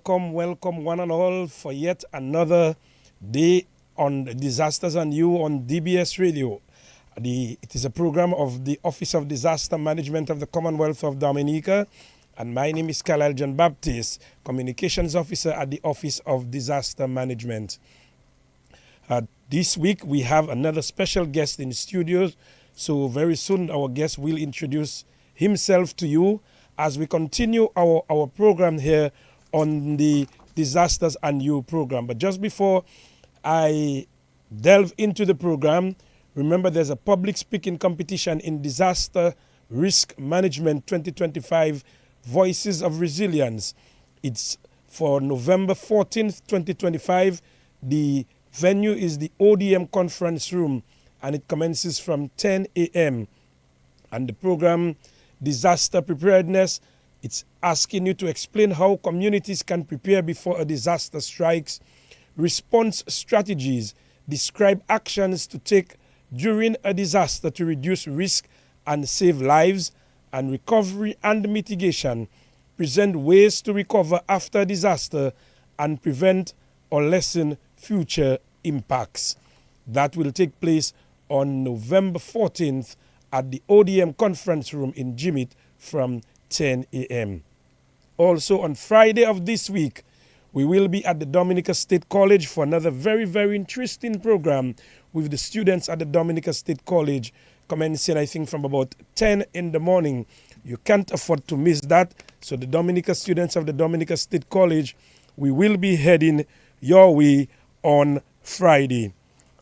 welcome one and all for yet another day on Disasters and You on DBS Radio. It is a program of the Office of Disaster Management of the Commonwealth of Dominica, and my name is Carlisle JnoBaptiste, Communications Officer at the Office of Disaster Management. This week we have another special guest in the studios, so very soon our guest will introduce himself to you as we continue our program here on the Disasters and You program. But just before I delve into the program, remember there's a public speaking competition in Disaster Risk Management 2025 Voices of Resilience. It's for November 14th, 2025. The venue is the ODM Conference Room, and it commences from 10 a.m. And the program, Disaster Preparedness, it's asking you to explain how communities can prepare before a disaster strikes, response strategies, describe actions to take during a disaster to reduce risk and save lives, and recovery and mitigation, present ways to recover after disaster and prevent or lessen future impacts. That will take place on November 14th at the ODM Conference Room in Jimit from 10 a.m. Also on Friday of this week, we will be at the Dominica State College for another very, very interesting program with the students at the Dominica State College, commencing, I think, from about 10 in the morning. You can't afford to miss that. So the Dominica students of the Dominica State College, we will be heading your way on Friday.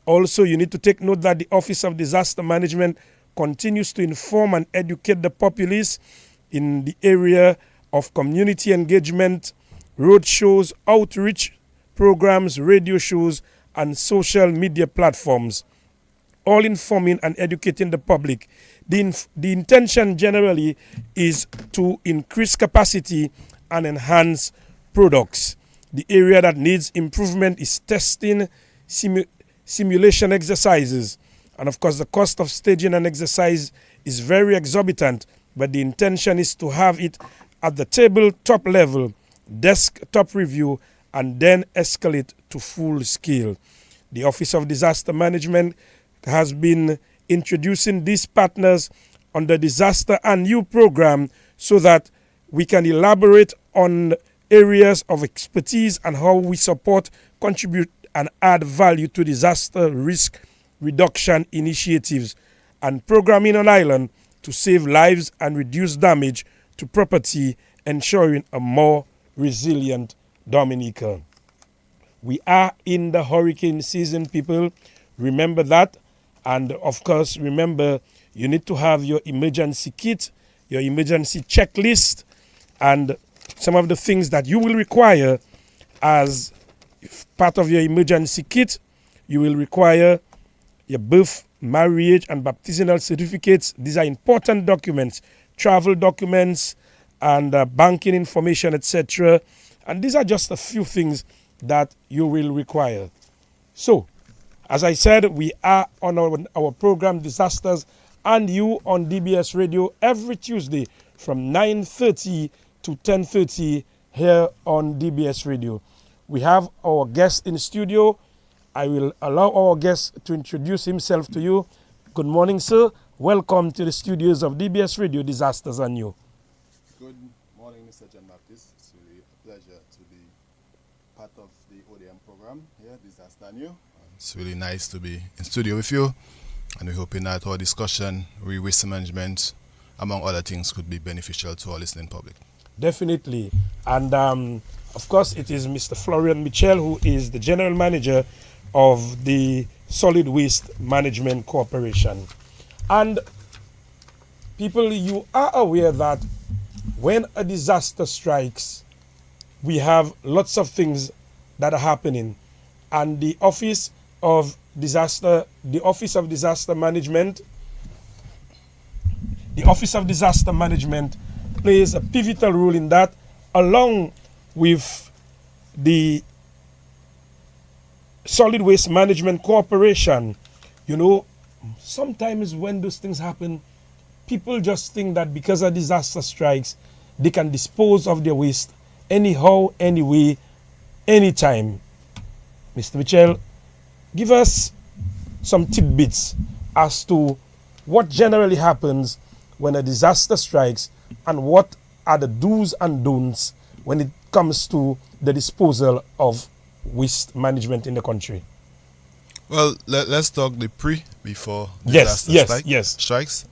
Also, you need to take note that the Office of Disaster Management continues to inform and educate the populace in the area of community engagement, road shows, outreach programs, radio shows, and social media platforms, all informing and educating the public. The intention generally is to increase capacity and enhance products. The area that needs improvement is testing, simulation exercises. And of course, the cost of staging an exercise is very exorbitant, but the intention is to have it at the tabletop level, desktop review, and then escalate to full scale. The Office of Disaster Management has been introducing these partners on the Disaster and You program so that we can elaborate on areas of expertise and how we support, contribute, and add value to disaster risk reduction initiatives and programming on island to save lives and reduce damage to property, ensuring a more resilient Dominica. We are in the hurricane season, people. Remember that. And of course, remember, you need to have your emergency kit, your emergency checklist, and some of the things that you will require as part of your emergency kit. You will require your birth, marriage, and baptismal certificates. These are important documents, travel documents, and banking information, etc. And these are just a few things that you will require. So, as I said, we are on our program Disasters and You on DBS Radio every Tuesday from 9:30 to 10:30 here on DBS Radio. We have our guest in studio. I will allow our guest to introduce himself to you. Good morning, sir. Welcome to the studios of DBS Radio, Disasters and You. Good morning, Mr. JnoBaptiste. It's really a pleasure to be part of the ODM program here, Disaster and You. It's really nice to be in studio with you, and we're hoping that our discussion, risk management, among other things, could be beneficial to our listening public. Definitely. And of course, it is Mr. Florian Michel, who is the General Manager of the Solid Waste Management Corporation. And people, you are aware that when a disaster strikes, we have lots of things that are happening. And the Office of Disaster Management plays a pivotal role in that, along with the Solid Waste Management Corporation. You know, sometimes when those things happen, people just think that because a disaster strikes, they can dispose of their waste anyhow, anyway, anytime. Mr. Mitchell, give us some tidbits as to what generally happens when a disaster strikes and what are the do's and don'ts when it comes to the disposal of waste management in the country. Well, let's talk the before disaster strikes.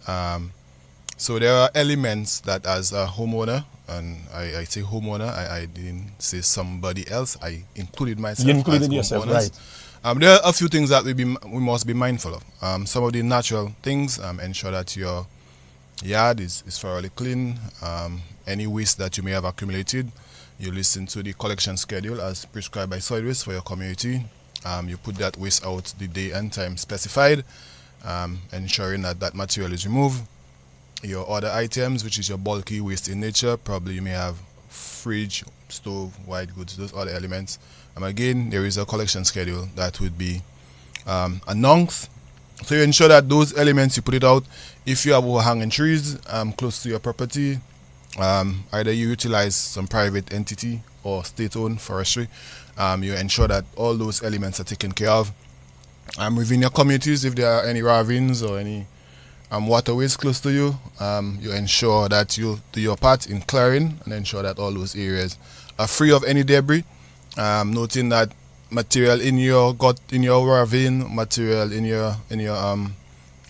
So there are elements that as a homeowner, and I say homeowner, I didn't say somebody else, I included myself. You included yourself, right. There are a few things that we must be mindful of. Some of the natural things, ensure that your yard is thoroughly clean. Any waste that you may have accumulated, you listen to the collection schedule as prescribed by Solid Waste for your community. You put that waste out the day and time specified, ensuring that material is removed. Your other items, which is your bulky waste in nature, probably you may have fridge, stove, white goods, those other elements. Again, there is a collection schedule that would be announced. So you ensure that those elements, you put it out. If you have overhanging trees close to your property, either you utilize some private entity or state-owned forestry, you ensure that all those elements are taken care of. Within your communities, if there are any ravines or any waterways close to you, you ensure that you do your part in clearing and ensure that all those areas are free of any debris. Noting that material in your ravine, material in your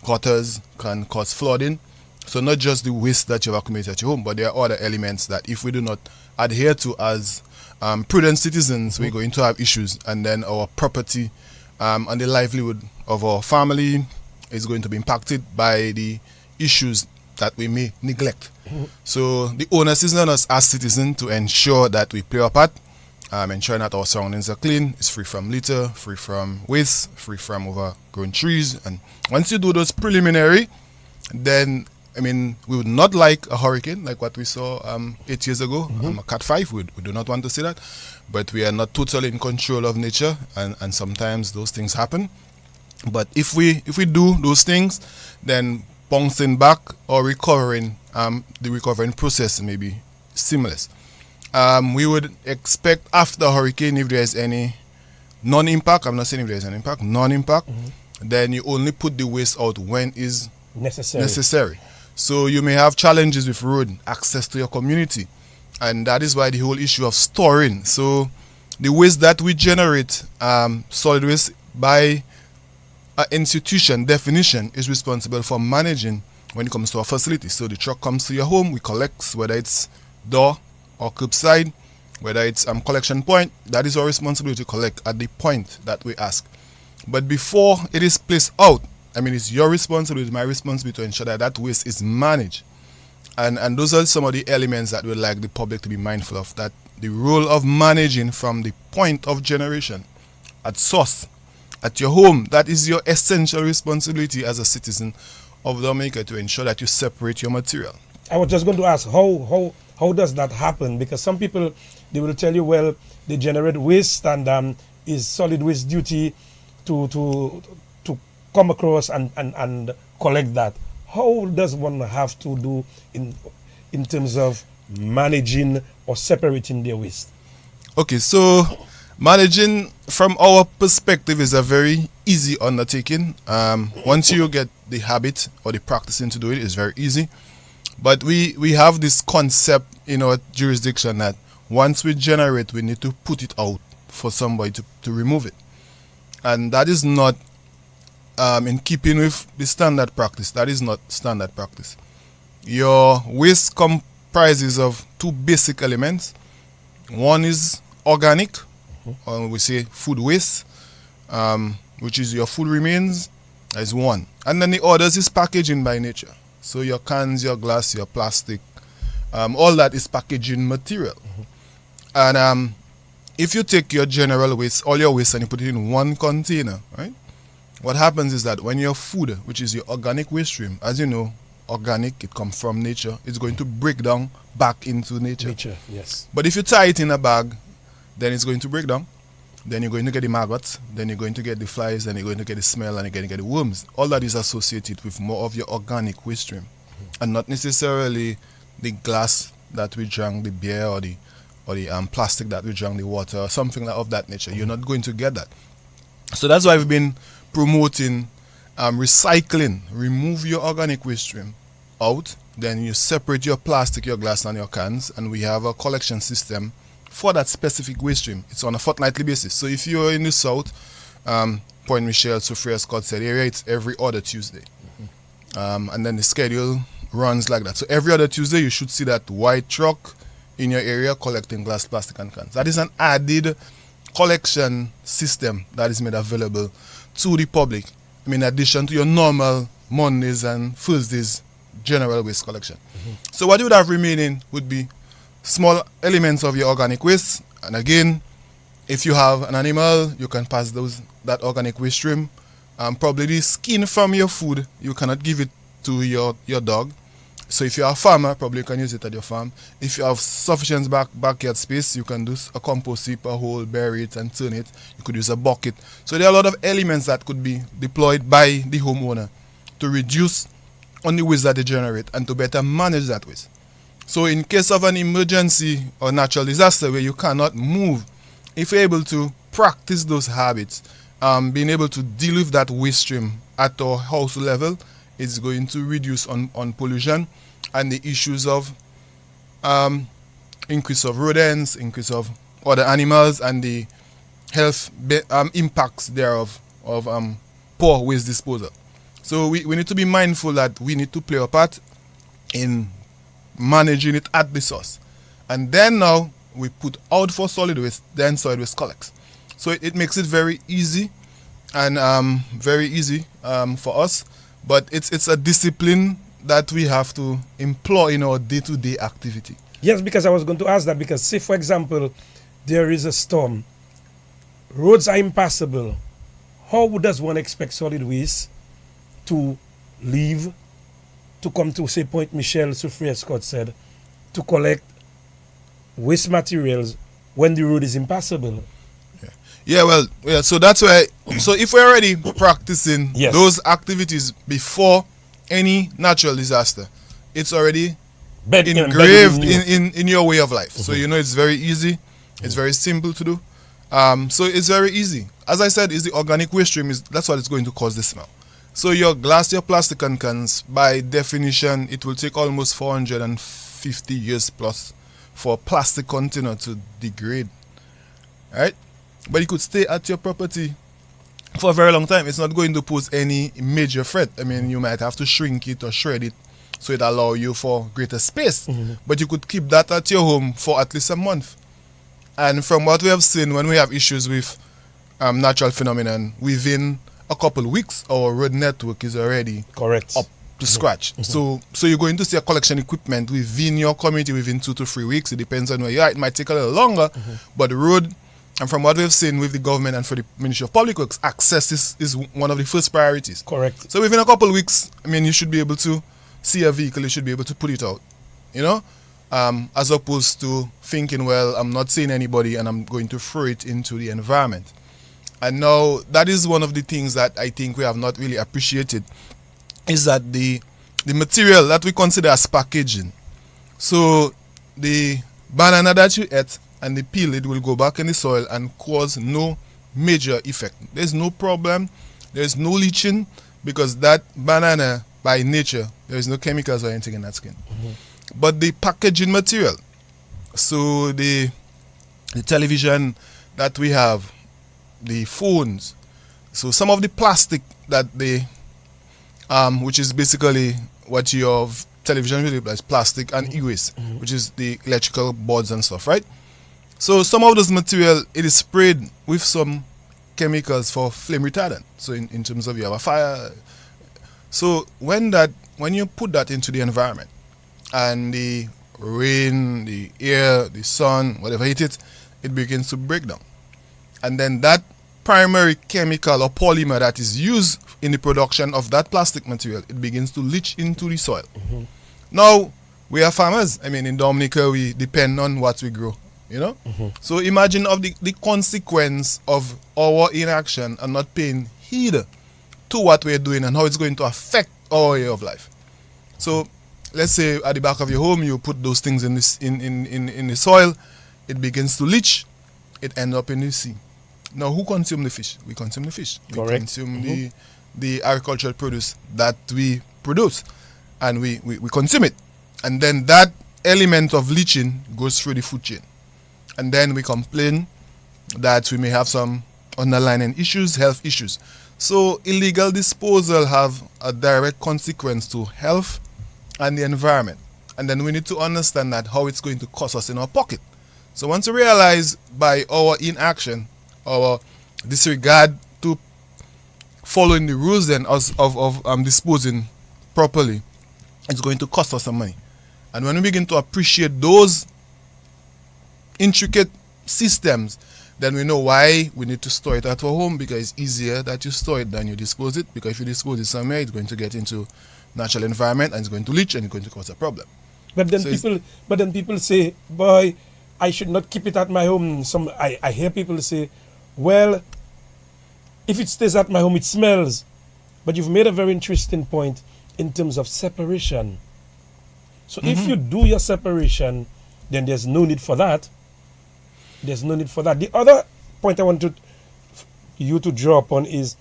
gutters can cause flooding. So not just the waste that you've accumulated at your home, but there are other elements that if we do not adhere to as prudent citizens, we're going to have issues, and then our property and the livelihood of our family is going to be impacted by the issues that we may neglect. So the onus is on us as citizens to ensure that we play our part, ensuring that our surroundings are clean, it's free from litter, free from waste, free from overgrown trees. And once you do those preliminary, then we would not like a hurricane like what we saw 8 years ago, a Cat 5. We do not want to see that, but we are not totally in control of nature, and sometimes those things happen. But if we do those things, then bouncing back or recovering, the recovering process may be seamless. We would expect after a hurricane, if there is any non-impact, I'm not saying if there is an impact, non-impact, then you only put the waste out when is necessary. So you may have challenges with road access to your community, and that is why the whole issue of storing. So the waste that we generate, solid waste by institution definition is responsible for managing when it comes to our facility. So the truck comes to your home, we collect, whether it's door or curbside, whether it's collection point, that is our responsibility to collect at the point that we ask. But before it is placed out, it's your responsibility, my responsibility to ensure that waste is managed. And those are some of the elements that we'd like the public to be mindful of, that the role of managing from the point of generation at source, at your home, that is your essential responsibility as a citizen of Dominica, to ensure that you separate your material. I was just going to ask, how does that happen? Because some people, they will tell you, well, they generate waste, and is solid waste duty to come across and collect that. How does one have to do in terms of managing or separating their waste? Okay, so managing from our perspective is a very easy undertaking. Once you get the habit or the practicing to do it, it's very easy. But we have this concept in our jurisdiction that once we generate, we need to put it out for somebody to remove it. And that is not in keeping with the standard practice. That is not standard practice. Your waste comprises of two basic elements. One is organic, or we say food waste, which is your food remains, is one. And then the others is packaging by nature. So your cans, your glass, your plastic, all that is packaging material. And if you take your general waste, all your waste, and you put it in one container, right? What happens is that when your food, which is your organic waste stream, as you know, organic, it comes from nature, it's going to break down back into nature. Yes. But if you tie it in a bag, then it's going to break down. Then you're going to get the maggots, then you're going to get the flies, then you're going to get the smell, and you're going to get the worms. All that is associated with more of your organic waste stream, and not necessarily the glass that we drank, the beer or the or the plastic that we drank the water or something of that nature. You're not going to get that. So that's why we've been promoting recycling. Remove your organic waste stream out, then you separate your plastic, your glass and your cans, and we have a collection system for that specific waste stream. It's on a fortnightly basis. So if you're in the south, Point Michelle, Sophia Scott said area, it's every other Tuesday. And then the schedule runs like that. So every other Tuesday you should see that white truck in your area collecting glass, plastic and cans. That is an added collection system that is made available to the public. I mean, in addition to your normal Mondays and Thursdays general waste collection. So what you would have remaining would be small elements of your organic waste. And again, if you have an animal, you can pass that organic waste stream. Probably the skin from your food, you cannot give it to your dog. So if you're a farmer, probably you can use it at your farm. If you have sufficient backyard space, you can do a compost heap, a hole, bury it and turn it. You could use a bucket. So there are a lot of elements that could be deployed by the homeowner to reduce on the waste that they generate and to better manage that waste. So in case of an emergency or natural disaster where you cannot move, if you're able to practice those habits, being able to deal with that waste stream at our house level, is going to reduce on pollution and the issues of increase of rodents, increase of other animals, and the health impacts thereof of poor waste disposal. So we need to be mindful that we need to play a part in managing it at the source. And then now we put out for solid waste, then solid waste collects. So it makes it very easy and for us. But it's a discipline that we have to employ in our day-to-day activity. Yes, because I was going to ask that, because say, for example, there is a storm, roads are impassable. How does one expect solid waste to leave, to come to, say, Point Michelle, Sophia Scott said, to collect waste materials when the road is impassable? So that's why. So if we're already practicing those activities before any natural disaster, it's already engraved in your way of life. So you know it's very easy, it's very simple to do. So it's very easy. As I said, is the organic waste stream that's what it's going to cause the smell. So your glass, your plastic and cans, by definition, it will take almost 450 years plus for a plastic container to degrade, right? But it could stay at your property for a very long time. It's not going to pose any major threat. I mean, you might have to shrink it or shred it so it allows you for greater space. But you could keep that at your home for at least a month. And from what we have seen, when we have issues with natural phenomenon, within a couple of weeks, our road network is already up to scratch. So you're going to see a collection equipment within your community within 2 to 3 weeks. It depends on where you are. It might take a little longer, but the road, and from what we've seen with the government and for the Ministry of Public Works, access is one of the first priorities. Correct. So within a couple of weeks, I mean, you should be able to see a vehicle, you should be able to put it out, you know, as opposed to thinking, well, I'm not seeing anybody and I'm going to throw it into the environment. And now that is one of the things that I think we have not really appreciated, is that the material that we consider as packaging. So the banana that you ate and the peel, it will go back in the soil and cause no major effect. There's no problem, there's no leaching, because that banana, by nature, there's no chemicals or anything in that skin. But the packaging material, so the television that we have, the phones, so some of the plastic that they, which is basically what your television really is, plastic and e-waste, which is the electrical boards and stuff, right? So some of this material, it is sprayed with some chemicals for flame retardant. So in terms of you have a fire. So when you put that into the environment and the rain, the air, the sun, whatever hit it, it begins to break down. And then that primary chemical or polymer that is used in the production of that plastic material, it begins to leach into the soil. Now, we are farmers. I mean, in Dominica, we depend on what we grow. You know, so imagine of the consequence of our inaction and not paying heed to what we're doing and how it's going to affect our way of life. So let's say at the back of your home you put those things in the soil, it begins to leach, it ends up in the sea. Now, who consume the fish? We consume the fish. Correct. We consume the agricultural produce that we produce, and we consume it. And then that element of leaching goes through the food chain. And then we complain that we may have some underlying issues, health issues. So illegal disposal have a direct consequence to health and the environment. And then we need to understand that how it's going to cost us in our pocket. So once we realize by our inaction, our disregard to following the rules then of disposing properly, it's going to cost us some money. And when we begin to appreciate those intricate systems, then we know why we need to store it at our home, because it's easier that you store it than you dispose it, because if you dispose it somewhere, it's going to get into natural environment and it's going to leach and it's going to cause a problem. But then people say, boy, I should not keep it at my home. I hear people say, well, if it stays at my home, it smells. But you've made a very interesting point in terms of separation. So if you do your separation, then there's no need for that. There's no need for that. The other point I want you to draw upon is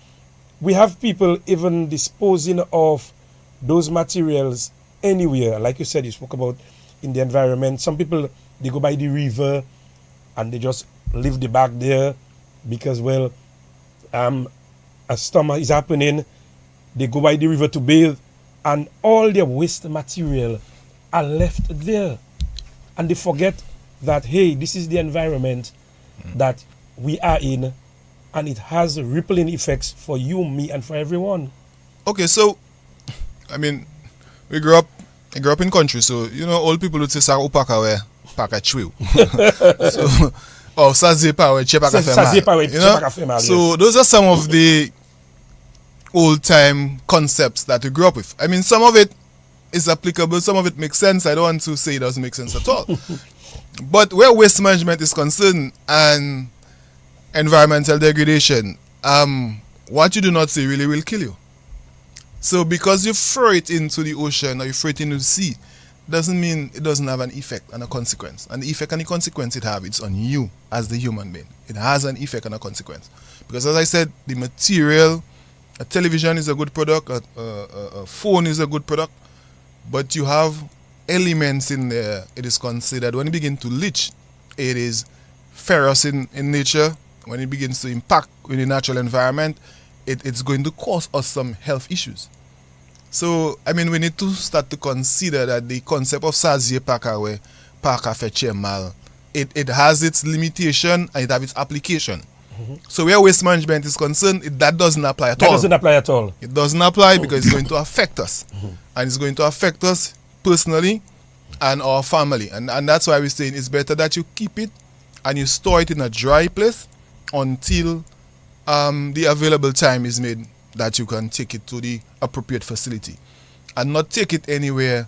we have people even disposing of those materials anywhere. Like you said, you spoke about in the environment. Some people, they go by the river and they just leave the bag there because, well, a storm is happening. They go by the river to bathe and all their waste material are left there. And they forget that, hey, this is the environment that we are in, and it has rippling effects for you, me, and for everyone. Okay, so, I mean, I grew up in country, so, old people would say, sa upaka we paka chwiu. So, or sa zepa we che paka fema. So, those are some of the old-time concepts that we grew up with. I mean, some of it is applicable, some of it makes sense. I don't want to say it doesn't make sense at all. But where waste management is concerned and environmental degradation, what you do not say really will kill you. So because you throw it into the ocean or you throw it into the sea, doesn't mean it doesn't have an effect and a consequence. And the effect and the consequence it has, it's on you as the human being. It has an effect and a consequence. Because as I said, the material, a television is a good product, a phone is a good product, but you have elements in there. It is considered, when it begins to leach, it is ferrous in nature. When it begins to impact in the natural environment, it's going to cause us some health issues. So, I mean, we need to start to consider that the concept of sazie pakawe, paka feche mal, it has its limitation and it has its application. So where waste management is concerned, that doesn't apply at all. That doesn't apply at all. It doesn't apply because it's going to affect us. And it's going to affect us personally and our family. And that's why we're saying it's better that you keep it and you store it in a dry place until the available time is made that you can take it to the appropriate facility. And not take it anywhere,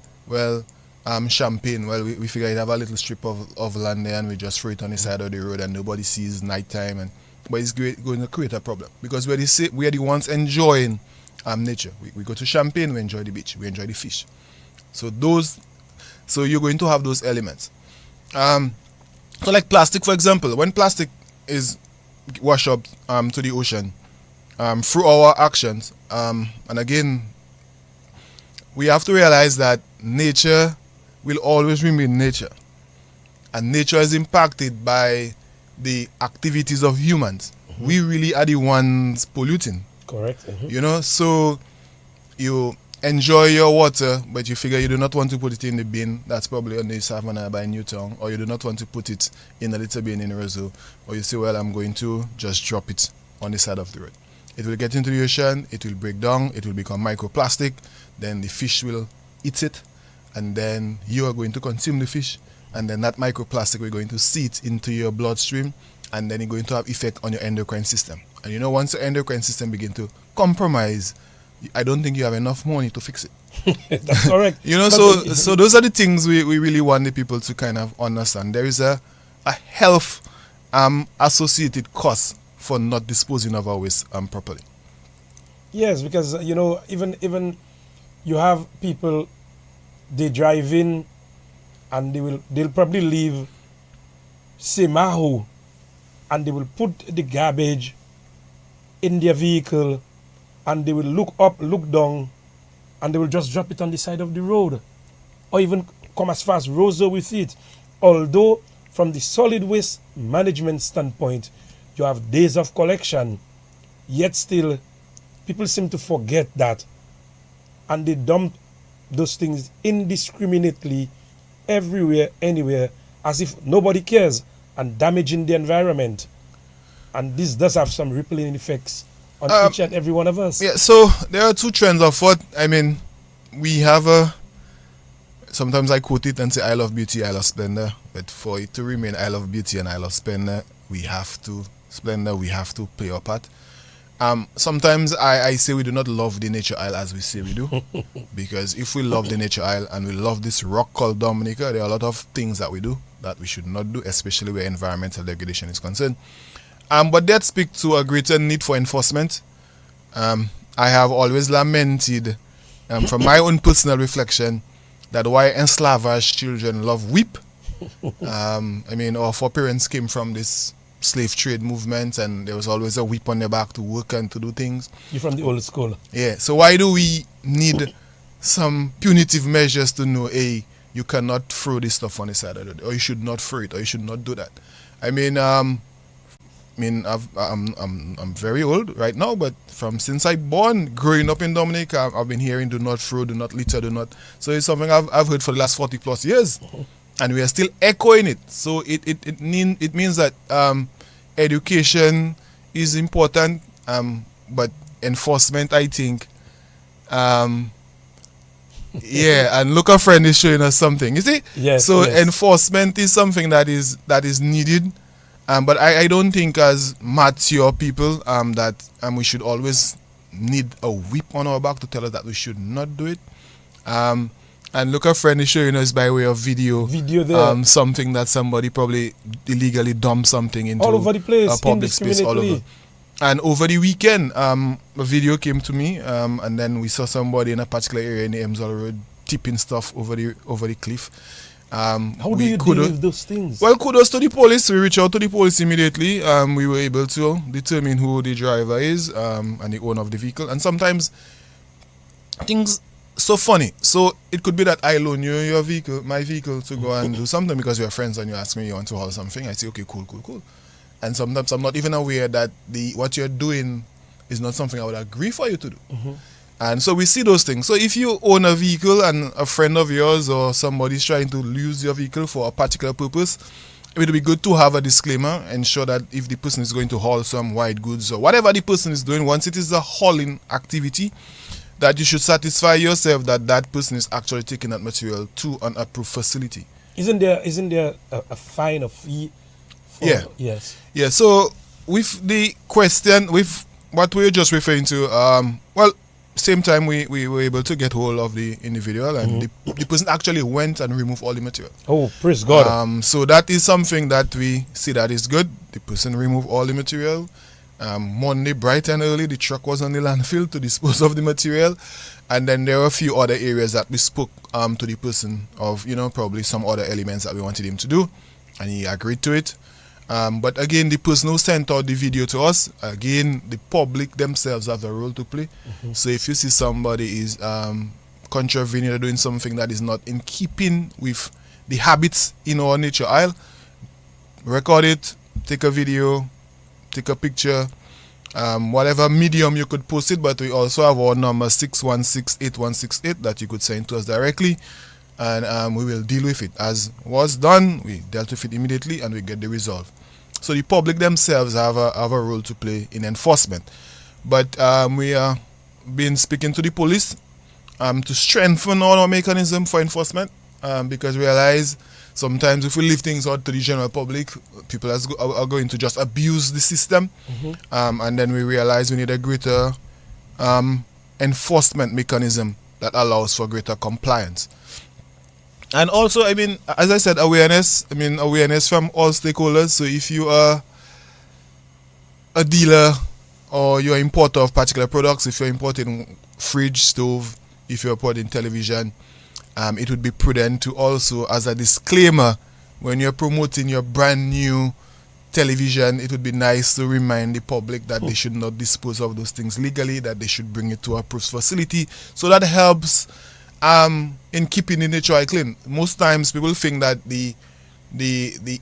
Champagne, we figure you have a little strip of land there and we just throw it on the side of the road and nobody sees nighttime. But it's going to create a problem because we are the ones enjoying nature. We go to Champagne, we enjoy the beach, we enjoy the fish. So you're going to have those elements. So like plastic, for example, when plastic is washed up to the ocean through our actions, and again, we have to realize that nature will always remain nature. And nature is impacted by the activities of humans. We really are the ones polluting. Correct. So you enjoy your water, but you figure you do not want to put it in the bin that's probably on the Savannah by Newtown, or you do not want to put it in a little bin in Roseau, or you say, well, I'm going to just drop it on the side of the road. It will get into the ocean, it will break down, it will become microplastic, then the fish will eat it, and then you are going to consume the fish, and then that microplastic, we're going to see it into your bloodstream, and then it's going to have effect on your endocrine system. And once your endocrine system begin to compromise, I don't think you have enough money to fix it. That's correct. So those are the things we really want the people to kind of understand. There is a health associated cost for not disposing of our waste properly. Yes, because even you have people, they drive in and they'll probably leave say Mahu, and they will put the garbage in their vehicle, and they will look up, look down, and they will just drop it on the side of the road, or even come as far as Roseau with it. Although from the solid waste management standpoint, you have days of collection, yet still people seem to forget that, and they dump those things indiscriminately everywhere, anywhere, as if nobody cares, and damaging the environment. And this does have some rippling effects on each and every one of us. Yeah, so there are two trends of what, I mean, we have sometimes I quote it and say, I love beauty, I love splendor. But for it to remain I love beauty and I love splendor, we have to play our part. Sometimes I say we do not love the nature isle as we say we do. Because if we love the nature isle and we love this rock called Dominica, there are a lot of things that we do that we should not do, especially where environmental degradation is concerned. But that speaks to a greater need for enforcement. I have always lamented, from my own personal reflection, that why enslaved children love whip. I mean, our foreparents came from this slave trade movement, and there was always a whip on their back to work and to do things. You're from the old school. Yeah. So why do we need some punitive measures to know, hey, you cannot throw this stuff on the side of the road, or you should not throw it, or you should not do that? I mean, I'm very old right now, but since I born, growing up in Dominica, I've been hearing do not throw, do not litter, do not. So it's something I've heard for the last 40 plus years, and we are still echoing it. So it means that education is important, but enforcement, I think, yeah. And look, a friend is showing us something. You see, yes. So yes. enforcement is something that is needed. But I don't think as mature people that we should always need a whip on our back to tell us that we should not do it. And look, a friend is showing us by way of video there. Something that somebody probably illegally dumped something into all over the place, a public space all over. And over the weekend, a video came to me, and then we saw somebody in a particular area in the Emsall Road tipping stuff over the cliff. How do you deal with those things? Well, kudos to the police. We reached out to the police immediately. We were able to determine who the driver is and the owner of the vehicle. And sometimes things so funny. So it could be that I loan you my vehicle to go and do something because we are friends and you ask me you want to haul something. I say, okay, cool. And sometimes I'm not even aware that what you're doing is not something I would agree for you to do. And so we see those things. So if you own a vehicle and a friend of yours or somebody's trying to use your vehicle for a particular purpose, it would be good to have a disclaimer, ensure that if the person is going to haul some white goods or whatever the person is doing, once it is a hauling activity, that you should satisfy yourself that that person is actually taking that material to an approved facility. Isn't there a fine or fee? Yeah. Yes. Yeah. So with the question, with what we were just referring to, well, same time we were able to get hold of the individual, and the person actually went and removed all the material. Oh, praise God. So that is something that we see that is good. The person removed all the material. Monday, bright and early, the truck was on the landfill to dispose of the material. And then there were a few other areas that we spoke to the person of, probably some other elements that we wanted him to do. And he agreed to it. But again, the person who sent out the video to us, again, the public themselves have a role to play. So if you see somebody is contravening or doing something that is not in keeping with the habits in our nature isle, record it, take a video, take a picture, whatever medium you could post it. But we also have our number 616-8168 that you could send to us directly. And we will deal with it. As was done, we dealt with it immediately and we get the result. So the public themselves have a role to play in enforcement. But we are been speaking to the police to strengthen our mechanism for enforcement, because we realize sometimes if we leave things out to the general public, people are going to just abuse the system. And then we realize we need a greater enforcement mechanism that allows for greater compliance. And also, I mean, as I said, awareness from all stakeholders. So if you are a dealer or you're an importer of particular products, if you're importing fridge, stove, if you're importing television, it would be prudent to also, as a disclaimer, when you're promoting your brand new television, it would be nice to remind the public that they should not dispose of those things legally, that they should bring it to a approved facility. So that helps in keeping the nature clean. Most times people think that the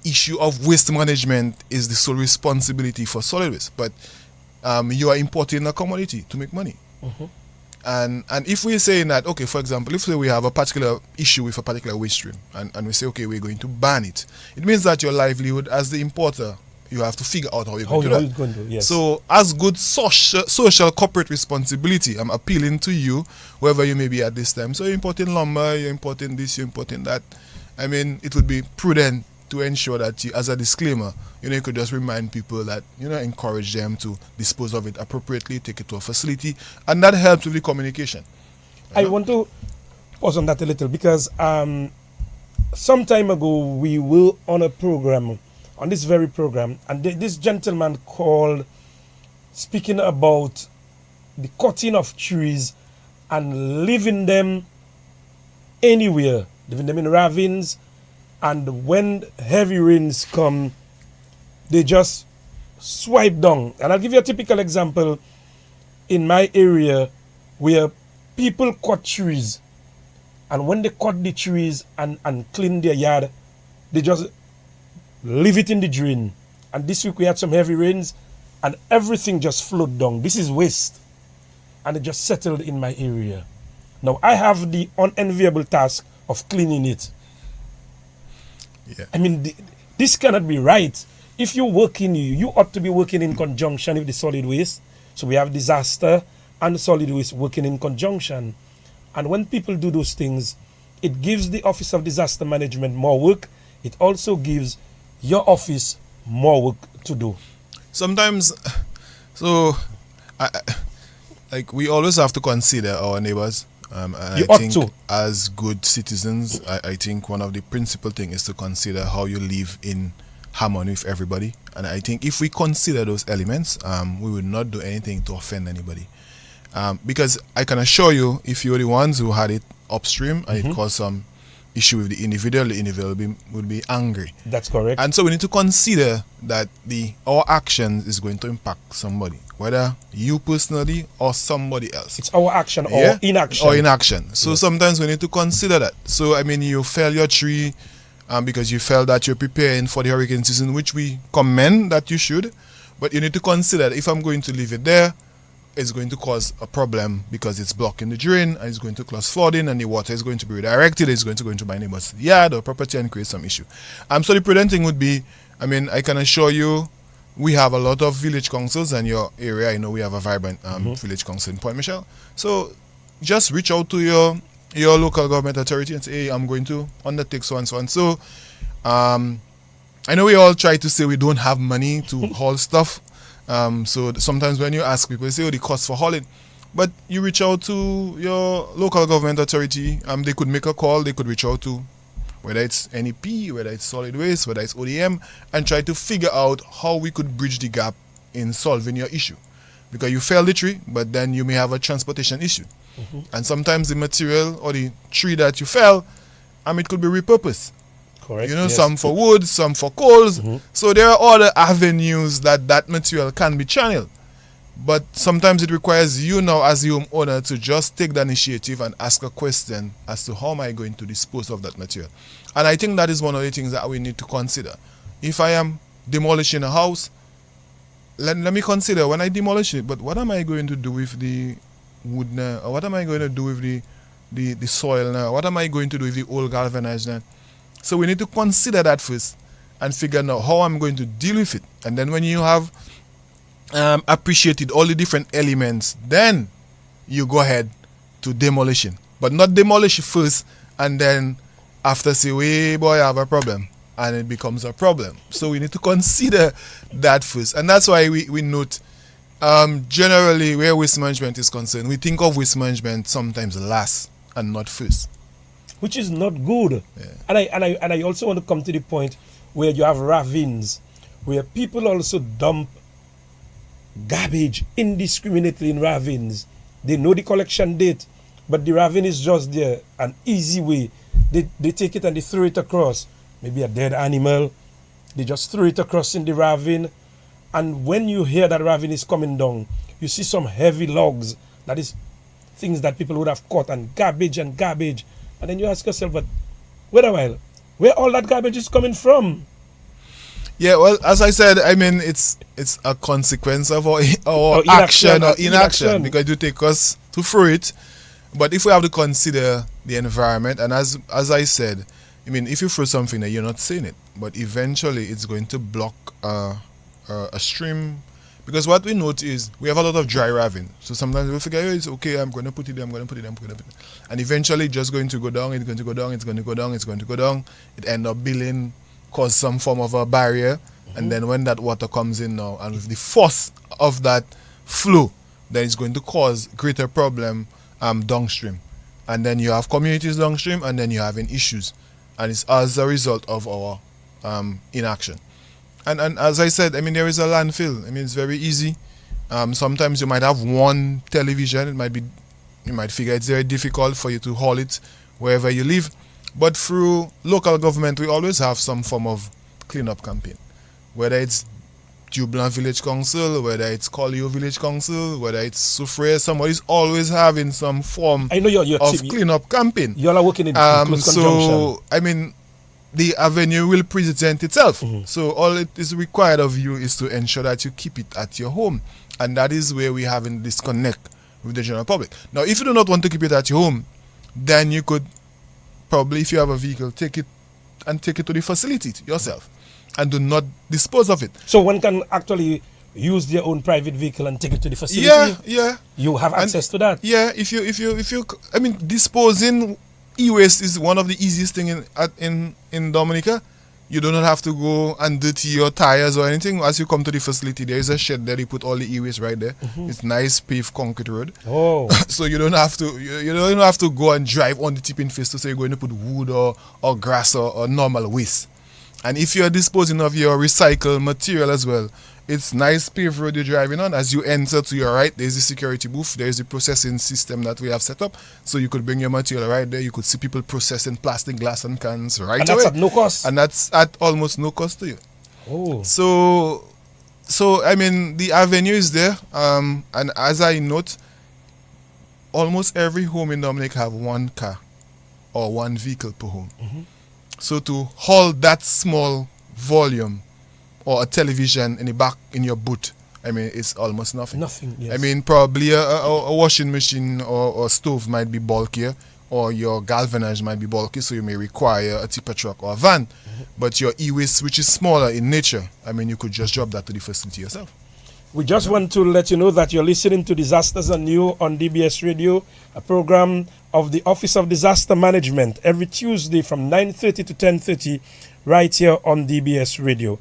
issue of waste management is the sole responsibility for solid waste, but you are importing a commodity to make money. And if we're saying that, okay, for example, if we have a particular issue with a particular waste stream, and we say, okay, we're going to ban it, it means that your livelihood as the importer, you have to figure out how you're going to do that. Yes. So as good social corporate responsibility, I'm appealing to you, wherever you may be at this time. So you're importing lumber, you're importing this, you're importing that. I mean, it would be prudent to ensure that you, as a disclaimer, you could just remind people that, encourage them to dispose of it appropriately, take it to a facility, and that helps with the communication. I want to pause on that a little because some time ago we were on a program, on this very program, and this gentleman called, speaking about the cutting of trees and leaving them anywhere, leaving them in ravines, and when heavy rains come, they just swipe down. And I'll give you a typical example in my area where people cut trees, and when they cut the trees and clean their yard, they just leave it in the drain. And this week we had some heavy rains and everything just flowed down. This is waste. And it just settled in my area. Now I have the unenviable task of cleaning it. Yeah. I mean, this cannot be right. If you're working, you ought to be working in conjunction with the solid waste. So we have disaster and solid waste working in conjunction. And when people do those things, it gives the Office of Disaster Management more work. It also gives your office more work to do. Sometimes, so we always have to consider our neighbors. And you I ought think to. as good citizens, I think one of the principal things is to consider how you live in harmony with everybody. And I think if we consider those elements, we will not do anything to offend anybody. Because I can assure you, if you're the ones who had it upstream and it caused some issue with the individual would be angry. That's correct. And so we need to consider that our actions is going to impact somebody, whether you personally or somebody else. It's our action or inaction. Or inaction. So sometimes we need to consider that. So I mean, you fell your tree because you felt that you're preparing for the hurricane season, which we commend that you should. But you need to consider that if I'm going to leave it there, it's going to cause a problem because it's blocking the drain and it's going to cause flooding and the water is going to be redirected. It's going to go into my neighbor's yard or property and create some issue. So the prudent thing would be, I mean, I can assure you, we have a lot of village councils in your area. I know we have a vibrant village council in Point Michelle. So just reach out to your local government authority and say, hey, I'm going to undertake so and so and so. I know we all try to say we don't have money to haul stuff. So sometimes when you ask people, they say, oh, the cost for hauling. But you reach out to your local government authority. They could make a call. They could reach out to whether it's NEP, whether it's solid waste, whether it's ODM, and try to figure out how we could bridge the gap in solving your issue. Because you fell the tree, but then you may have a transportation issue. And sometimes the material or the tree that you fell, it could be repurposed. Correct. Yes. Some for wood, some for coals. So there are other avenues that material can be channeled. But sometimes it requires you now as the homeowner to just take the initiative and ask a question as to how am I going to dispose of that material. And I think that is one of the things that we need to consider. If I am demolishing a house, let me consider when I demolish it, but what am I going to do with the wood now? Or what am I going to do with the soil now? What am I going to do with the old galvanized now? So we need to consider that first and figure out how I'm going to deal with it. And then when you have appreciated all the different elements, then you go ahead to demolition. But not demolish it first and then after say, hey boy, I have a problem. And it becomes a problem. So we need to consider that first. And that's why we note generally where waste management is concerned, we think of waste management sometimes last and not first. Which is not good. Yeah. And I also want to come to the point where you have ravines, where people also dump garbage indiscriminately in ravines. They know the collection date, but the ravine is just there, an easy way. They take it and they throw it across. maybe a dead animal. They just throw it across in the ravine. And when you hear that ravine is coming down, you see some heavy logs, that is things that people would have caught, and garbage. And then you ask yourself, but wait a while, where all that garbage is coming from? Yeah, well, as I said, I mean, it's a consequence of our action or inaction, because it will take us to throw it. But if we have to consider the environment, and as I said, I mean, if you throw something there, you're not seeing it, but eventually it's going to block a stream. Because what we note is we have a lot of dry ravine. So sometimes we figure, it's okay, I'm going to put it there, and eventually it's just going to go down, it's going to go down, it's going to go down, it's going to go down. It end up building, cause some form of a barrier. And then when that water comes in now, and with the force of that flow, then it's going to cause greater problem downstream. And then you have communities downstream, and then you're having issues. And it's as a result of our inaction. And as I said, I mean, there is a landfill. I mean, it's very easy. Sometimes you might have one television. You might figure it's very difficult for you to haul it wherever you live. But through local government, we always have some form of cleanup campaign. Whether it's Dublin Village Council, whether it's Carlisle Village Council, whether it's Soufriere, somebody's always having some form of cleanup campaign. You all are working in close conjunction. So, I mean, the avenue will present itself. So all it is required of you is to ensure that you keep it at your home. And that is where we have a disconnect with the general public. Now, if you do not want to keep it at your home, then you could probably, if you have a vehicle, take it to the facility yourself and do not dispose of it. So one can actually use their own private vehicle and take it to the facility? Yeah. You have access to that? Yeah, if you I mean, disposing e-waste is one of the easiest thing in Dominica. You do not have to go and dirty your tires or anything. As you come to the facility, there is a shed there. You put all the e-waste right there. It's nice paved concrete road. Oh, so you don't have to you don't have to go and drive on the tipping face to say you're going to put wood or grass or normal waste. And if you're disposing of your recycled material as well, it's nice paved road you're driving on. As you enter to your right, there's the security booth. There's the processing system that we have set up. So you could bring your material right there. You could see people processing plastic, glass, and cans right away. And that's at no cost? And that's at almost no cost to you. Oh. So I mean, the avenue is there. And as I note, almost every home in Dominica have one car or one vehicle per home. So to hold that small volume or a television in the back in your boot, I mean, it's almost nothing. Nothing, yes. I mean, probably a washing machine or stove might be bulkier, or your galvanized might be bulky, so you may require a tipper truck or a van. But your e-waste, which is smaller in nature, I mean, you could just drop that to the facility yourself. We just want to let you know that you're listening to Disasters and You on DBS Radio, a program of the Office of Disaster Management, every Tuesday from 9:30 to 10:30 right here on DBS Radio.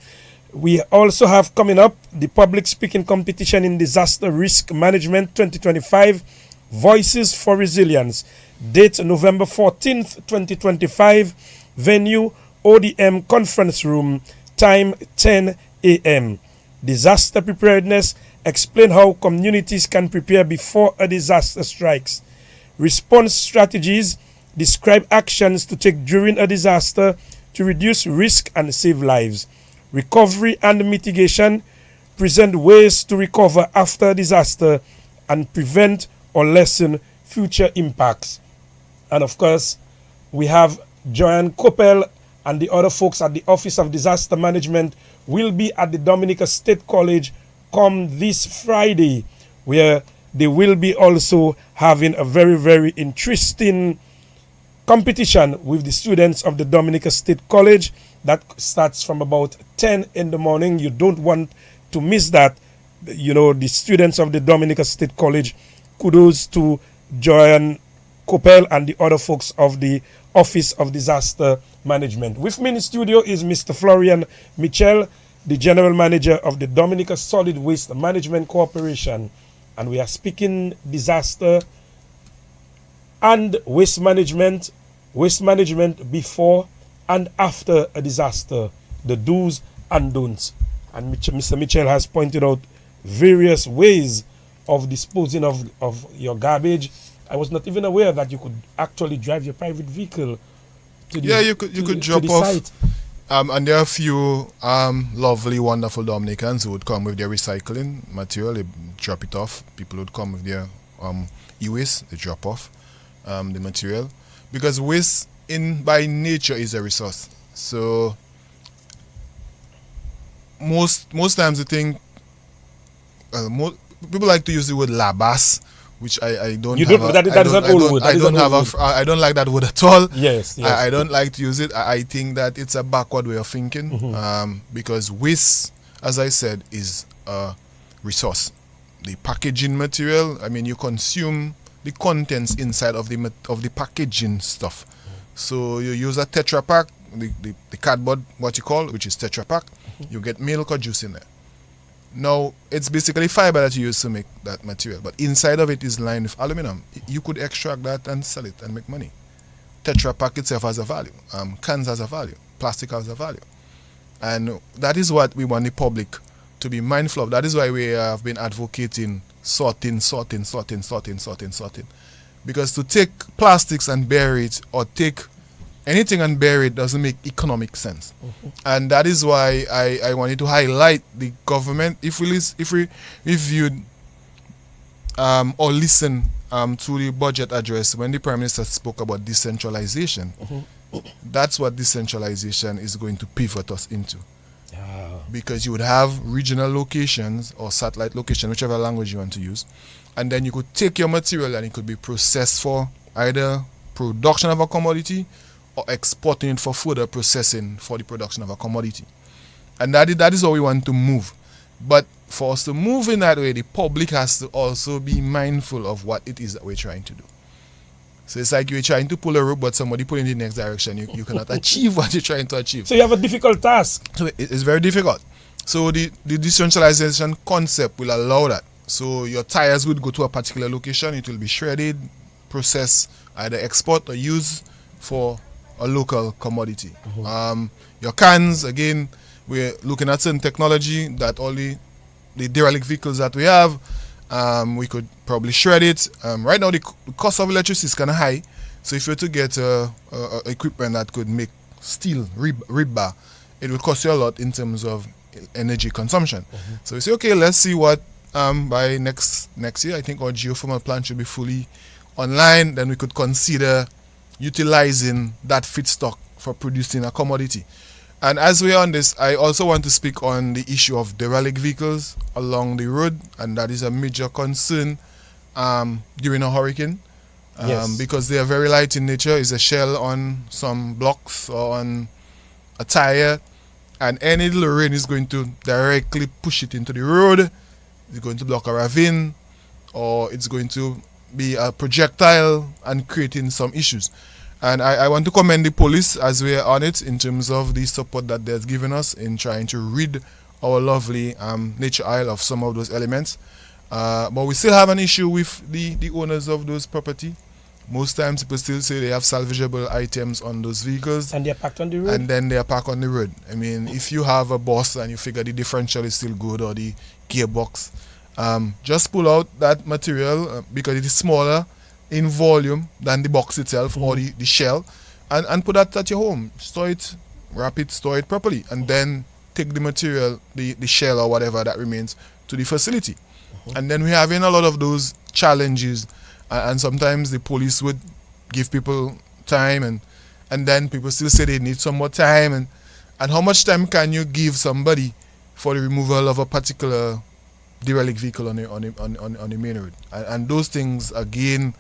We also have coming up the public speaking competition in disaster risk management 2025, Voices for Resilience. Date November 14th, 2025. Venue ODM Conference Room. Time 10 a.m. Disaster preparedness. Explain how communities can prepare before a disaster strikes. Response strategies. Describe actions to take during a disaster to reduce risk and save lives. Recovery and mitigation. Present ways to recover after a disaster and prevent or lessen future impacts. And of course, we have Joanne Coppell and the other folks at the Office of Disaster Management will be at the Dominica State College come this Friday, where they will be also having a very, very interesting competition with the students of the Dominica State College. That starts from about 10 in the morning. You don't want to miss that. You know, the students of the Dominica State College, kudos to Joanne Coppell and the other folks of the Office of Disaster Management. With me in the studio is Mr. Florian Michel, the General Manager of the Dominica Solid Waste Management Corporation. And we are speaking disaster and waste management before and after a disaster, the do's and don'ts. And Mr. Michel has pointed out various ways of disposing of your garbage. I was not even aware that you could actually drive your private vehicle to the, you could drop the off. site. And there are a few lovely, wonderful Dominicans who would come with their recycling material, they drop it off. People would come with their e-waste, they drop off the material. Because waste by nature is a resource. So most times I think people like to use the word labas, which I don't. You have don't. That is an old word. I don't like that word at all. Yes. I don't like to use it. I think that it's a backward way of thinking. Because waste, as I said, is a resource. The packaging material. I mean, you consume the contents inside of the packaging stuff. So you use a Tetra Pak, the cardboard, what you call, which is Tetra Pak. You get milk or juice in there. Now, it's basically fiber that you use to make that material, but inside of it is lined with aluminum. You could extract that and sell it and make money. Tetra Pak itself has a value. Cans has a value. Plastic has a value. And that is what we want the public to be mindful of. That is why we have been advocating sorting. Because to take plastics and bury it, or take anything and bury it, doesn't make economic sense. And that is why I wanted to highlight the government. If we reviewed or listen to the budget address when the Prime Minister spoke about decentralization, that's what decentralization is going to pivot us into. Because you would have regional locations or satellite location, whichever language you want to use, and then you could take your material and it could be processed for either production of a commodity or exporting it for further processing for the production of a commodity. And that is how we want to move. But for us to move in that way, the public has to also be mindful of what it is that we're trying to do. So it's like you're trying to pull a rope, but somebody pulling in the next direction. You cannot achieve what you're trying to achieve. So you have a difficult task. So it's very difficult. So the decentralization concept will allow that. So your tires would go to a particular location. It will be shredded, processed, either export or used for a local commodity. Your cans, again, we're looking at certain technology that all the derelict vehicles that we have, we could probably shred it. Right now, the cost of electricity is kind of high. So if you were to get equipment that could make steel, rebar, it will cost you a lot in terms of energy consumption. So we say, okay, let's see what by next year, I think our geothermal plant should be fully online. Then we could consider utilizing that feedstock for producing a commodity. And as we're on this, I also want to speak on the issue of derelict vehicles along the road, and that is a major concern during a hurricane. Because they are very light in nature. It's a shell on some blocks or on a tire, and any little rain is going to directly push it into the road. It's going to block a ravine, or it's going to be a projectile and creating some issues. And I want to commend the police as we are on it in terms of the support that they've given us in trying to rid our lovely nature isle of some of those elements. But we still have an issue with the owners of those property. Most times people still say they have salvageable items on those vehicles. And they're parked on the road? And then they're parked on the road. I mean, if you have a bus and you figure the differential is still good or the gearbox, just pull out that material because it is smaller in volume than the box itself or the shell, and put that at your home. Store it, wrap it, store it properly, and then take the material, the shell or whatever that remains, to the facility. And then we're having a lot of those challenges, and sometimes the police would give people time, and then people still say they need some more time, and how much time can you give somebody for the removal of a particular derelict vehicle on the main road? And those things, again,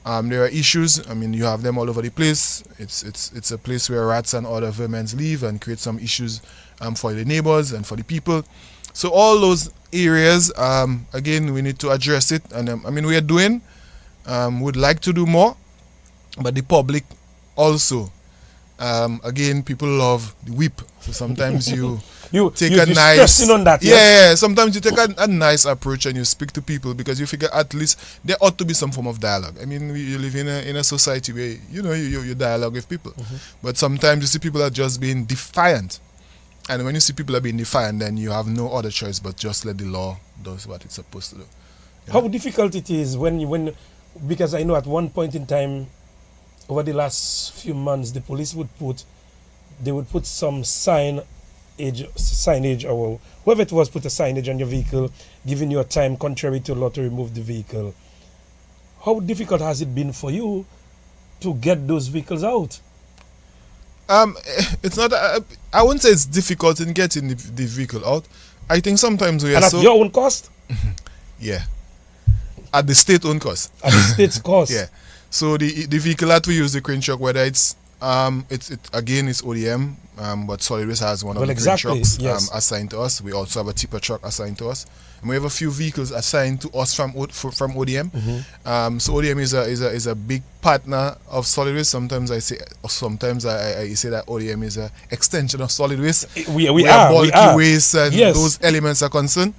there are issues. I mean, you have them all over the place. It's a place where rats and other vermin live and create some issues for the neighbors and for the people. So all those areas, again, we need to address it. And I mean, we are doing, would like to do more, but the public also, again, people love the whip. So sometimes you take a nice, on that, sometimes you take a nice approach and you speak to people because you figure at least there ought to be some form of dialogue. I mean, you live in a society where you dialogue with people, but sometimes you see people are just being defiant, and when you see people are being defiant, then you have no other choice but just let the law do what it's supposed to do. How difficult it is when because I know at one point in time over the last few months the police would put they would put some signage, or whoever it was put a signage on your vehicle, giving you a time contrary to law to remove the vehicle. How difficult has it been for you to get those vehicles out? It's not. I wouldn't say it's difficult in getting the vehicle out. I think sometimes we are And at your own cost? Yeah. At the state-owned cost. At the state's cost. Yeah. So the vehicle that we use, the crane truck, whether it's ODM, but Solid Waste has one of the crane trucks assigned to us. We also have a tipper truck assigned to us, and we have a few vehicles assigned to us from ODM. So ODM is a big partner of Solid Waste. Sometimes I say that ODM is an extension of Solid Waste. We are bulky waste and those elements are concerned.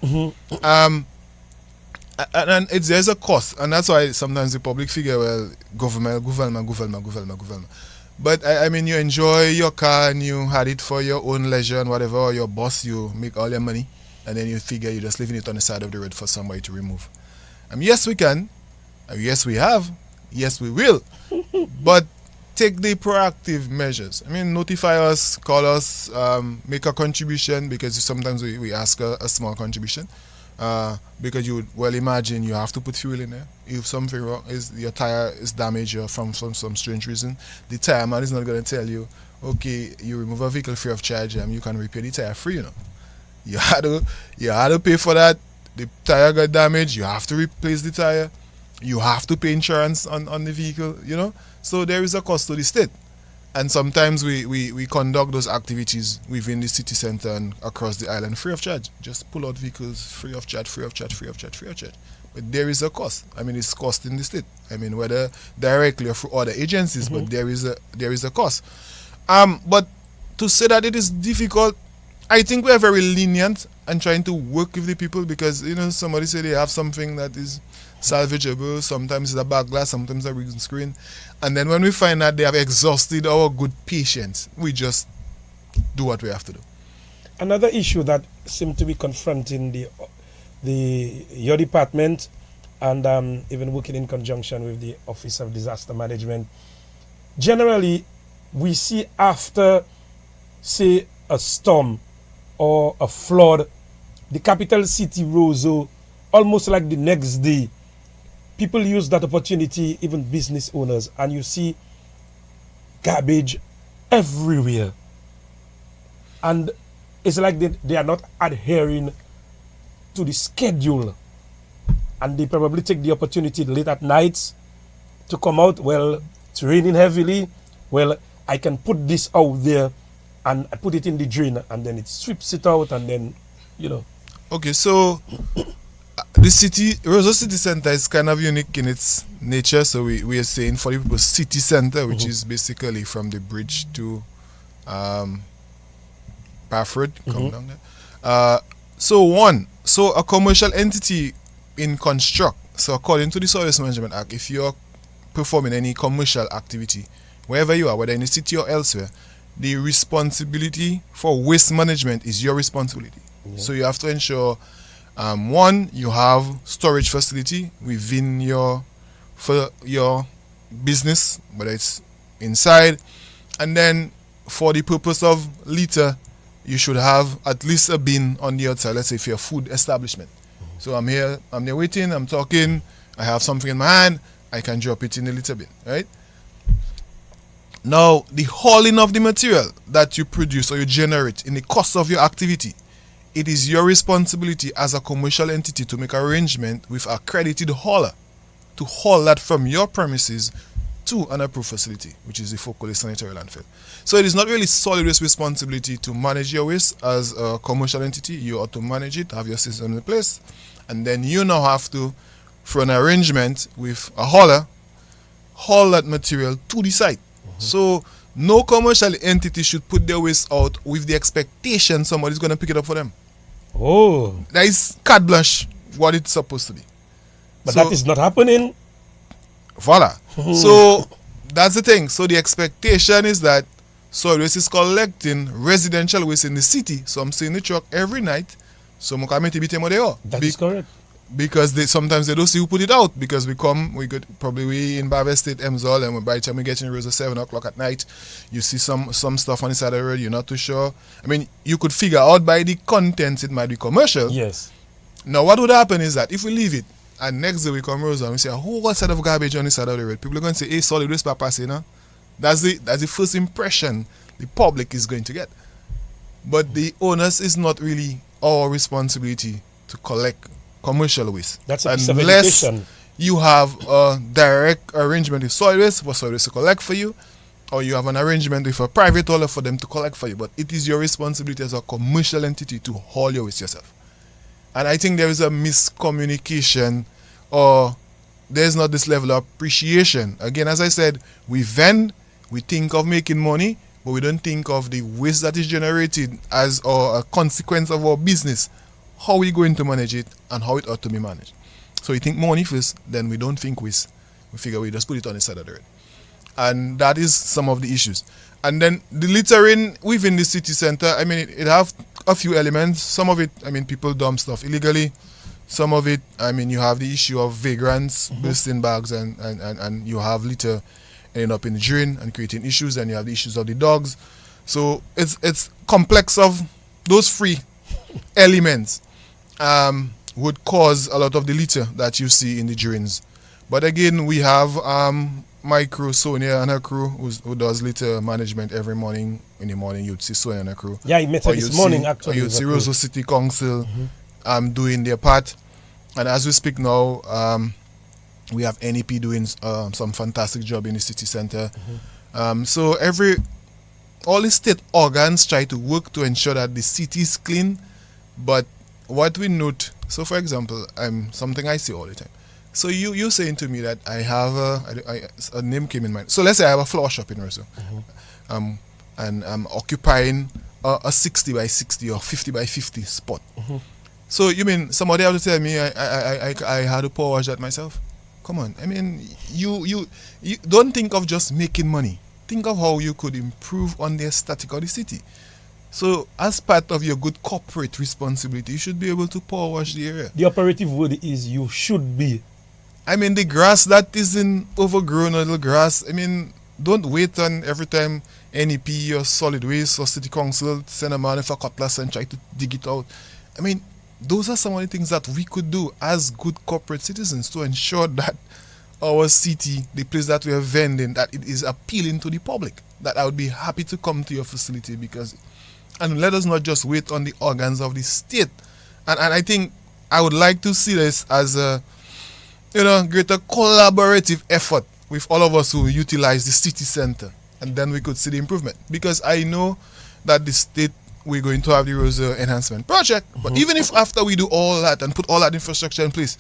And there's a cost, and that's why sometimes the public figure, well, government. But I mean, you enjoy your car and you had it for your own leisure and whatever, or your boss, you make all your money, and then you figure you're just leaving it on the side of the road for somebody to remove. Yes, we can. Yes, we have. Yes, we will. But take the proactive measures. I mean, notify us, call us, make a contribution, because sometimes we ask a small contribution. Because you would well imagine you have to put fuel in there. If something wrong is your tire is damaged or from some strange reason, the tire man is not going to tell you, okay, you remove a vehicle free of charge and you can repair the tire free. You had to pay for that. The tire got damaged, you have to replace the tire. You have to pay insurance on the vehicle. So there is a cost to the state. And sometimes we conduct those activities within the city center and across the island free of charge. Just pull out vehicles free of charge. But there is a cost. I mean, it's costing the state. I mean, whether directly or through other agencies, but there is a cost. But to say that it is difficult, I think we are very lenient and trying to work with the people, because somebody say they have something that is salvageable, sometimes it's a back glass, sometimes a windscreen, and then when we find that they have exhausted our good patience, we just do what we have to do. Another issue that seems to be confronting your department, and even working in conjunction with the Office of Disaster Management, generally we see after, say, a storm or a flood, the capital city Roseau, almost like the next day, people use that opportunity, even business owners, and you see garbage everywhere. And it's like they are not adhering to the schedule. And they probably take the opportunity late at night to come out. Well, it's raining heavily. Well, I can put this out there and I put it in the drain, and then it sweeps it out, and then, Okay, so the Roseau City Center is kind of unique in its nature. So we are saying for the people city center, which is basically from the bridge to Bath Road, come down there. So a commercial entity in construct. So according to the Solid Waste Management Act, if you're performing any commercial activity, wherever you are, whether in the city or elsewhere, the responsibility for waste management is your responsibility. Yeah. So you have to ensure, one, you have storage facility within your business, whether it's inside, and then for the purpose of litter, you should have at least a bin on the outside. Let's say if you're a food establishment. So I'm there waiting, I'm talking, I have something in my hand, I can drop it in the litter bin, right? Now, the hauling of the material that you produce or you generate in the course of your activity, it is your responsibility as a commercial entity to make arrangement with an accredited hauler to haul that from your premises to an approved facility, which is the Focal Sanitary Landfill. So it is not really Solid Waste responsibility to manage your waste as a commercial entity. You ought to manage it, have your system in place, and then you now have to, for an arrangement with a hauler, haul that material to the site. So no commercial entity should put their waste out with the expectation somebody's going to pick it up for them. Oh. That is carte blanche, what it's supposed to be. But that is not happening. Voila. So that's the thing. So the expectation is that Solid Waste is collecting residential waste in the city. So I'm seeing the truck every night. So that is correct. because sometimes they don't see who put it out, because we in Barbados State, Emsall, and by the time we get in Rosa 7 o'clock at night, you see some stuff on the side of the road, you're not too sure. I mean, you could figure out by the contents it might be commercial. Yes. Now, what would happen is that if we leave it, and next day we come Rosa and we say, oh, what side of garbage on the side of the road? People are going to say, hey, solid waste pass, you know? That's the first impression the public is going to get. But the onus is not really our responsibility to collect commercial waste. That's a piece of unless education. you have a direct arrangement with solid waste for solid waste to collect for you, or you have an arrangement with a private hauler for them to collect for you. But it is your responsibility as a commercial entity to haul your waste yourself. And I think there is a miscommunication, or there's not this level of appreciation. Again, as I said, we vend, we think of making money, but we don't think of the waste that is generated as a consequence of our business, how we're going to manage it, and how it ought to be managed. So we think money first, then we don't think waste. We figure we just put it on the side of the road. And that is some of the issues. And then the littering within the city center, I mean, it have a few elements. Some of it, I mean, people dump stuff illegally. Some of it, I mean, you have the issue of vagrants bursting bags, and you have litter ending up in the drain and creating issues, and you have the issues of the dogs. So it's complex of those three elements would cause a lot of the litter that you see in the drains. But again, we have Micro Sonia and her crew who does litter management every morning. In the morning, you'd see Sonia and her crew. Yeah, I met her this morning, actually. Or you'd see Roseau City Council doing their part. And as we speak now, we have NEP doing some fantastic job in the city center. So all the state organs try to work to ensure that the city is clean. But what we note, so for example, something I see all the time. So you're saying to me that I have a name came in mind. So let's say I have a flower shop in Roseau, and I'm occupying a 60 by 60 or 50 by 50 spot. So you mean somebody have to tell me I had to power wash that myself? Come on, I mean you don't think of just making money. Think of how you could improve on the aesthetic of the city. So as part of your good corporate responsibility, you should be able to power wash the area. The operative word is you should be. I mean, the grass that isn't overgrown, a little grass, I mean, don't wait on every time NEP or solid waste or city council send a man with a cutlass and try to dig it out. I mean, those are some of the things that we could do as good corporate citizens to ensure that our city, the place that we are vending, that it is appealing to the public. That I would be happy to come to your facility and let us not just wait on the organs of the state. And I think I would like to see this as a greater collaborative effort with all of us who utilize the city center, and then we could see the improvement. Because I know that the state, we're going to have the Roseau enhancement project, but even if after we do all that and put all that infrastructure in place,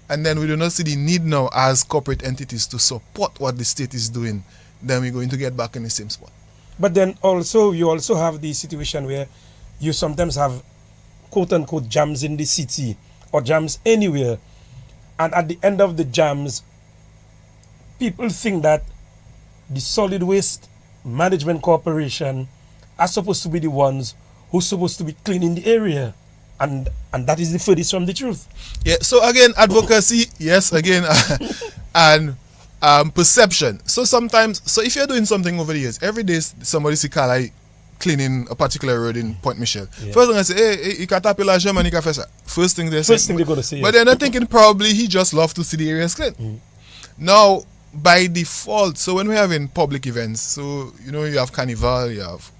and then we do not see the need now as corporate entities to support what the state is doing, then we're going to get back in the same spot. But then also, you also have the situation where you sometimes have quote-unquote jams in the city or jams anywhere. And at the end of the jams, people think that the Solid Waste Management Corporation are supposed to be the ones who's supposed to be cleaning the area. And that is the furthest from the truth. Yeah, so again, advocacy, yes, again, and perception. So if you're doing something over the years, every day somebody see Carlisle cleaning a particular road in Point Michel. Yeah. First thing I say, hey, you can't tap your German, you can face that. First thing they're going to say. But they're not thinking probably he just loves to see the areas clean. Now, by default, so when we're having public events, so you have Carnival, you have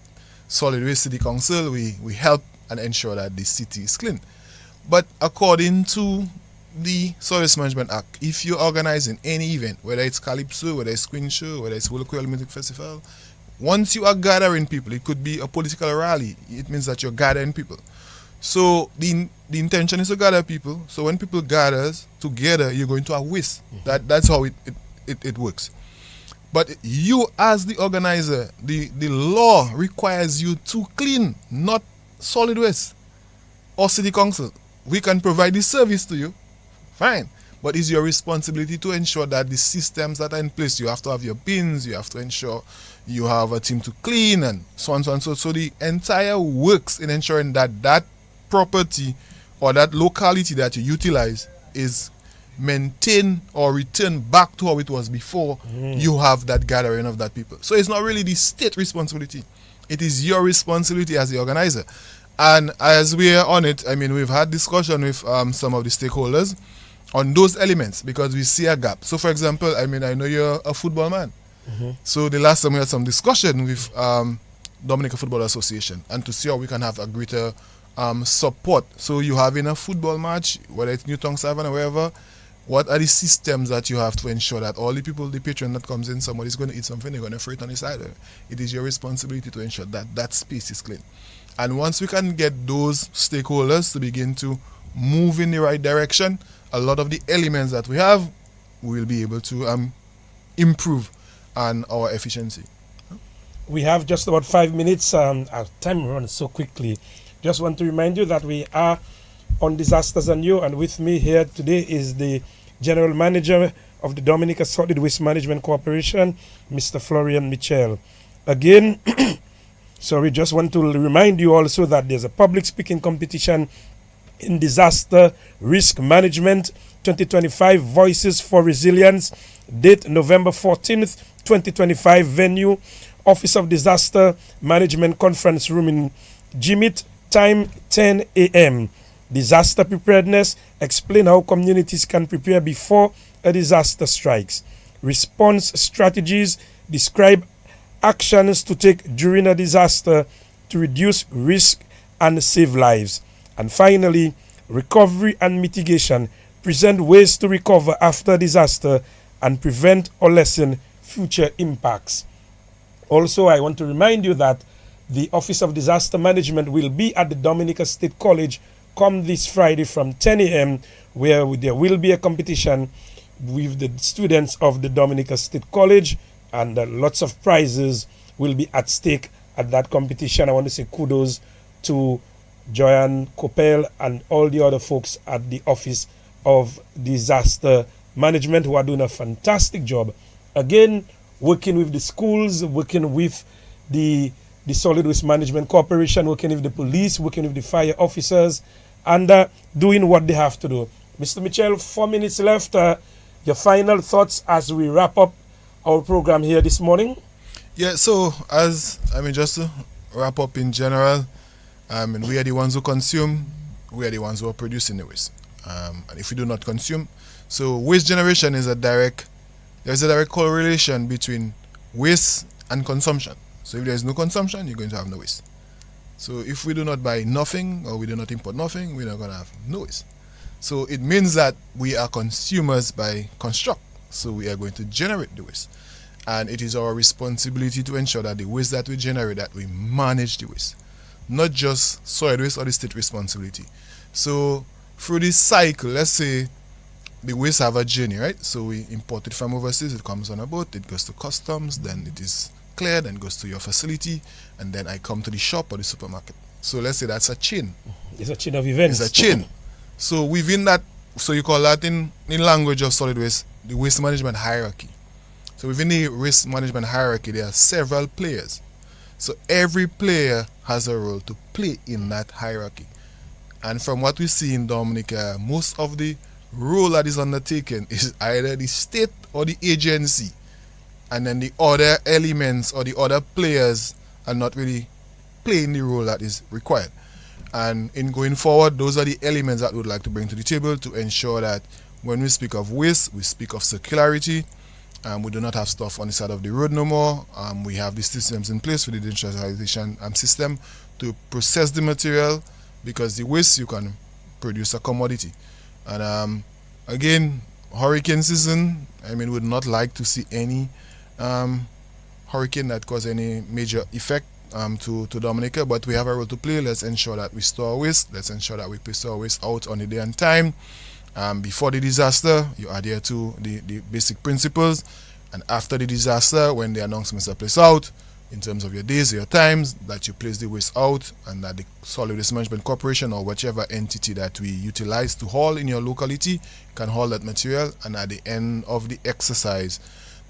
Solid Waste City Council, we help and ensure that the city is clean. But according to the Service Management Act, if you're organizing any event, whether it's Calypso, whether it's Queen Show, whether it's Local Music Festival, once you are gathering people, it could be a political rally, it means that you're gathering people. So the intention is to gather people. So when people gather together, you're going to have waste. That's how it works. But you as the organizer, the law requires you to clean, not solid waste or city council. We can provide this service to you, fine. But it's your responsibility to ensure that the systems that are in place, you have to have your bins, you have to ensure you have a team to clean, and so on, so on. So the entire works in ensuring that property or that locality that you utilize is maintained or returned back to how it was before you have that gathering of that people. So it's not really the state responsibility. It is your responsibility as the organizer. And as we are on it, I mean, we've had discussion with some of the stakeholders on those elements because we see a gap. So, for example, I mean, I know you're a football man. So the last time we had some discussion with Dominica Football Association and to see how we can have a greater support. So you have in a football match, whether it's Newton Savannah or wherever, what are the systems that you have to ensure that all the people, the patron that comes in, somebody's going to eat something, they're going to throw it on the side. It is your responsibility to ensure that that space is clean. And once we can get those stakeholders to begin to move in the right direction, a lot of the elements that we have, we will be able to improve on our efficiency. We have just about 5 minutes. Our time runs so quickly. Just want to remind you that we are on Disasters and You, and with me here today is the General Manager of the Dominica Solid Waste Management Corporation, Mr. Florian Michel. Again, sorry, just want to remind you also that there's a public speaking competition in Disaster Risk Management 2025 Voices for Resilience. Date November 14th, 2025. Venue Office of Disaster Management Conference Room in Jimit. Time 10 a.m. Disaster preparedness. Explain how communities can prepare before a disaster strikes. Response strategies. Describe actions to take during a disaster to reduce risk and save lives. And finally, recovery and mitigation. Present ways to recover after disaster and prevent or lessen future impacts. Also, I want to remind you that the Office of Disaster Management will be at the Dominica State College come this Friday from 10 a.m. where there will be a competition with the students of the Dominica State College, and lots of prizes will be at stake at that competition. I want to say kudos to Joanne Coppel and all the other folks at the Office of Disaster Management who are doing a fantastic job. Again, working with the schools, working with the Solid Waste Management Corporation, working with the police, working with the fire officers, and doing what they have to do. Mr. Michel, 4 minutes left. Your final thoughts as we wrap up our program here this morning? Yeah, so just to wrap up in general, we are the ones who consume, we are the ones who are producing the waste. And if we do not consume, so waste generation is there's a direct correlation between waste and consumption. So if there is no consumption, you're going to have no waste. So if we do not buy nothing or we do not import nothing, we're not going to have no waste. So it means that we are consumers by construct. So we are going to generate the waste. And it is our responsibility to ensure that the waste that we generate, that we manage the waste. Not just solid waste or the state responsibility. So through this cycle, let's say the waste have a journey, right? So we import it from overseas, it comes on a boat, it goes to customs, then it is cleared and goes to your facility, and then I come to the shop or the supermarket. So let's say that's a chain. It's a chain of events. It's a chain. So within that, so you call that in language of solid waste, the waste management hierarchy. So within the waste management hierarchy, there are several players. So every player has a role to play in that hierarchy. And from what we see in Dominica, most of the role that is undertaken is either the state or the agency. And then the other elements or the other players are not really playing the role that is required. And in going forward, those are the elements that we would like to bring to the table to ensure that when we speak of waste, we speak of circularity. We do not have stuff on the side of the road no more. We have the systems in place with the digitalization system to process the material, because the waste, you can produce a commodity. And again, hurricane season, we would not like to see any hurricane that cause any major effect to Dominica, but we have a role to play. Let's ensure that we store waste. Let's ensure that we place our waste out on the day and time. Before the disaster, you adhere to the basic principles, and after the disaster, when the announcements are placed out, in terms of your days, your times, that you place the waste out, and that the Solid Waste Management Corporation or whichever entity that we utilize to haul in your locality can haul that material, and at the end of the exercise,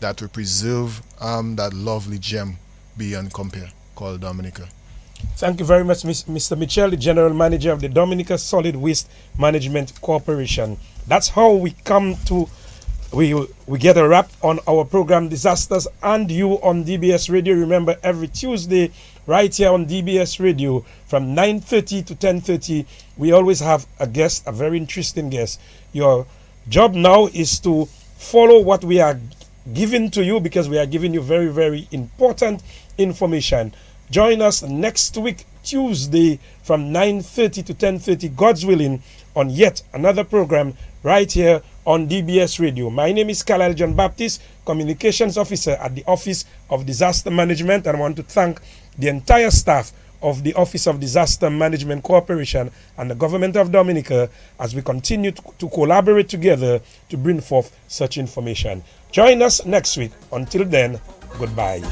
that we preserve that lovely gem beyond compare called Dominica. Thank you very much, Mr. Michel, the General Manager of the Dominica Solid Waste Management Corporation. That's how we come to we get a wrap on our program Disasters and You on DBS Radio. Remember, every Tuesday right here on DBS Radio from 9:30 to 10:30, we always have a guest, a very interesting guest. Your job now is to follow what we are giving to you, because we are giving you very, very important information. Join us next week, Tuesday, from 9:30 to 10:30, God's willing, on yet another program right here on DBS Radio. My name is Carlisle JnoBaptiste, Communications Officer at the Office of Disaster Management, and I want to thank the entire staff of the Office of Disaster Management Corporation and the Government of Dominica as we continue to collaborate together to bring forth such information. Join us next week. Until then, goodbye.